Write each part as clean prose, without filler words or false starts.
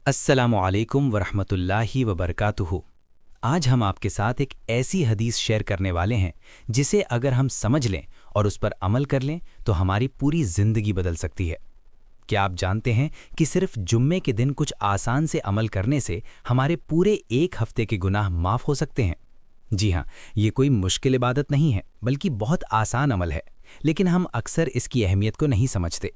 अस्सलामु अलैकुम वरहमतुल्लाहि वबरकातुहू। आज हम आपके साथ एक ऐसी हदीस शेयर करने वाले हैं जिसे अगर हम समझ लें और उस पर अमल कर लें तो हमारी पूरी ज़िंदगी बदल सकती है। क्या आप जानते हैं कि सिर्फ जुम्मे के दिन कुछ आसान से अमल करने से हमारे पूरे एक हफ्ते के गुनाह माफ़ हो सकते हैं? जी हाँ, ये कोई मुश्किल इबादत नहीं है बल्कि बहुत आसान अमल है, लेकिन हम अक्सर इसकी अहमियत को नहीं समझते।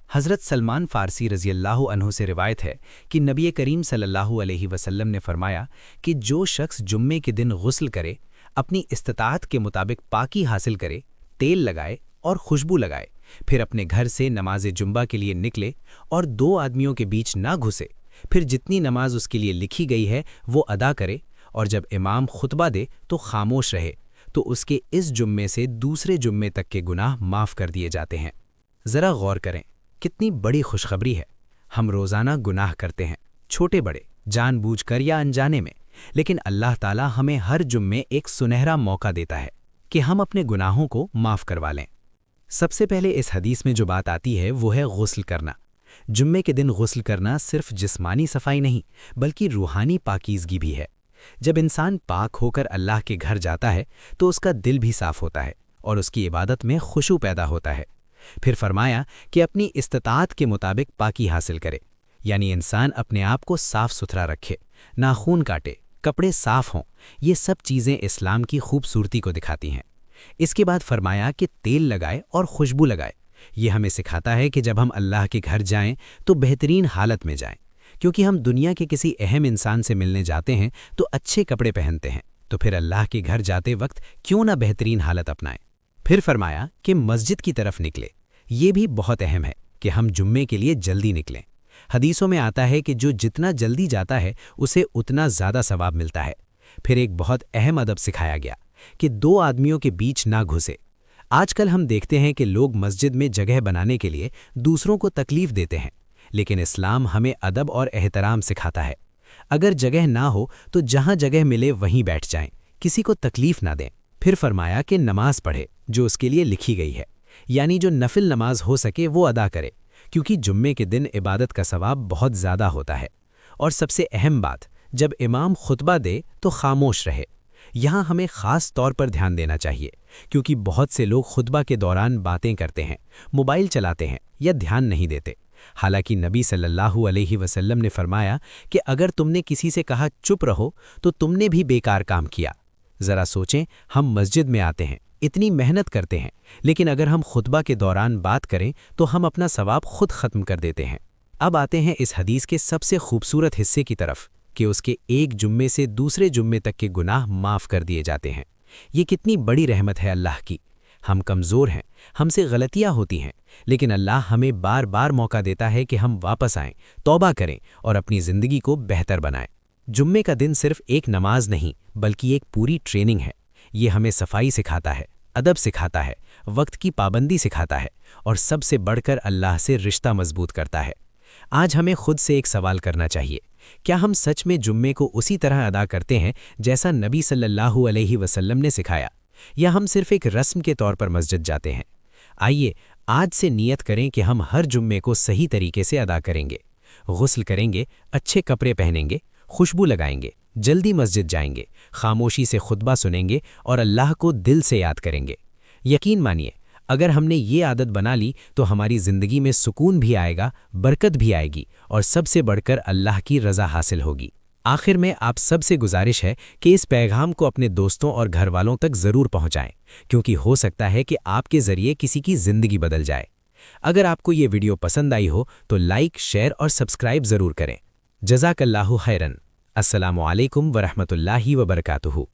हज़रत सलमान फ़ारसी रज़ी अल्लाहु अन्हु से रिवायत है कि नबी करीम सल्लल्लाहु अलैहि वसल्लम ने फरमाया कि जो शख्स जुम्मे के दिन गुस्ल करे, अपनी इस्तिताअत के मुताबिक पाकी हासिल करे, तेल लगाए और खुशबू लगाए, फिर अपने घर से नमाज जुम्बा के लिए निकले और दो आदमियों के बीच ना घुसे, फिर जितनी नमाज उसके लिए लिखी गई है वो अदा करे और जब इमाम खुतबा दे तो खामोश रहे, तो उसके इस जुम्मे से दूसरे जुम्मे तक के गुनाह माफ़ कर दिए जाते हैं। ज़रा गौर करें, कितनी बड़ी खुशखबरी है। हम रोज़ाना गुनाह करते हैं, छोटे बड़े, जानबूझकर या अनजाने में, लेकिन अल्लाह ताला हमें हर जुम्मे एक सुनहरा मौका देता है कि हम अपने गुनाहों को माफ़ करवा लें। सबसे पहले इस हदीस में जो बात आती है वो है गुस्ल करना। जुम्मे के दिन गुस्ल करना सिर्फ जिस्मानी सफाई नहीं बल्कि रूहानी पाकीज़गी भी है। जब इंसान पाक होकर अल्लाह के घर जाता है तो उसका दिल भी साफ़ होता है और उसकी इबादत में खुशू पैदा होता है। फिर फरमाया कि अपनी इस्तिताअत के मुताबिक पाकी हासिल करे, यानी इंसान अपने आप को साफ सुथरा रखे, नाखून काटे, कपड़े साफ हों। ये सब चीज़ें इस्लाम की खूबसूरती को दिखाती हैं। इसके बाद फरमाया कि तेल लगाए और खुशबू लगाए। ये हमें सिखाता है कि जब हम अल्लाह के घर जाएं तो बेहतरीन हालत में जाएं, क्योंकि हम दुनिया के किसी अहम इंसान से मिलने जाते हैं तो अच्छे कपड़े पहनते हैं, तो फिर अल्लाह के घर जाते वक्त क्यों ना बेहतरीन हालत अपनाएं। फिर फरमाया कि मस्जिद की तरफ निकले। ये भी बहुत अहम है कि हम जुम्मे के लिए जल्दी निकलें। हदीसों में आता है कि जो जितना जल्दी जाता है उसे उतना ज़्यादा सवाब मिलता है। फिर एक बहुत अहम अदब सिखाया गया कि दो आदमियों के बीच ना घुसे। आजकल हम देखते हैं कि लोग मस्जिद में जगह बनाने के लिए दूसरों को तकलीफ देते हैं, लेकिन इस्लाम हमें अदब और एहतराम सिखाता है। अगर जगह ना हो तो जहाँ जगह मिले वहीं बैठ जाएं, किसी को तकलीफ ना दें। फिर फरमाया कि नमाज पढ़े जो उसके लिए लिखी गई है, यानी जो नफिल नमाज हो सके वो अदा करे, क्योंकि जुम्मे के दिन इबादत का सवाब बहुत ज़्यादा होता है। और सबसे अहम बात, जब इमाम खुतबा दे तो खामोश रहे। यहाँ हमें ख़ास तौर पर ध्यान देना चाहिए, क्योंकि बहुत से लोग खुतबा के दौरान बातें करते हैं, मोबाइल चलाते हैं या ध्यान नहीं देते। हालांकि नबी सल्लल्लाहु अलैहि वसल्लम ने फरमाया कि अगर तुमने किसी से कहा चुप रहो तो तुमने भी बेकार काम किया। ज़रा सोचें, हम मस्जिद में आते हैं, इतनी मेहनत करते हैं, लेकिन अगर हम खुतबा के दौरान बात करें तो हम अपना सवाब खुद ख़त्म कर देते हैं। अब आते हैं इस हदीस के सबसे खूबसूरत हिस्से की तरफ कि उसके एक जुम्मे से दूसरे जुम्मे तक के गुनाह माफ़ कर दिए जाते हैं। ये कितनी बड़ी रहमत है अल्लाह की। हम कमज़ोर हैं, हमसे गलतियाँ होती हैं, लेकिन अल्लाह हमें बार बार मौका देता है कि हम वापस आएँ, तौबा करें और अपनी ज़िंदगी को बेहतर बनाएं। जुम्मे का दिन सिर्फ एक नमाज नहीं बल्कि एक पूरी ट्रेनिंग है। ये हमें सफाई सिखाता है, अदब सिखाता है, वक्त की पाबंदी सिखाता है और सबसे बढ़कर अल्लाह से रिश्ता मजबूत करता है। आज हमें खुद से एक सवाल करना चाहिए, क्या हम सच में जुम्मे को उसी तरह अदा करते हैं जैसा नबी सल्लल्लाहु अलैहि वसल्लम ने सिखाया, या हम सिर्फ एक रस्म के तौर पर मस्जिद जाते हैं? आइए आज से नियत करें कि हम हर जुम्मे को सही तरीके से अदा करेंगे। गुस्ल करेंगे, अच्छे कपड़े पहनेंगे, खुशबू लगाएंगे, जल्दी मस्जिद जाएंगे, खामोशी से खुतबा सुनेंगे और अल्लाह को दिल से याद करेंगे। यकीन मानिए, अगर हमने ये आदत बना ली तो हमारी ज़िंदगी में सुकून भी आएगा, बरकत भी आएगी और सबसे बढ़कर अल्लाह की रज़ा हासिल होगी। आखिर में आप सबसे गुजारिश है कि इस पैगाम को अपने दोस्तों और घर वालों तक ज़रूर पहुँचाएं, क्योंकि हो सकता है कि आपके ज़रिए किसी की ज़िंदगी बदल जाए। अगर आपको ये वीडियो पसंद आई हो तो लाइक, शेयर और सब्सक्राइब ज़रूर करें। जज़ाकल्लाहु खैरन। अस्सलामु अलैकुम वरहमतुल्लाहि वबरकातुहू।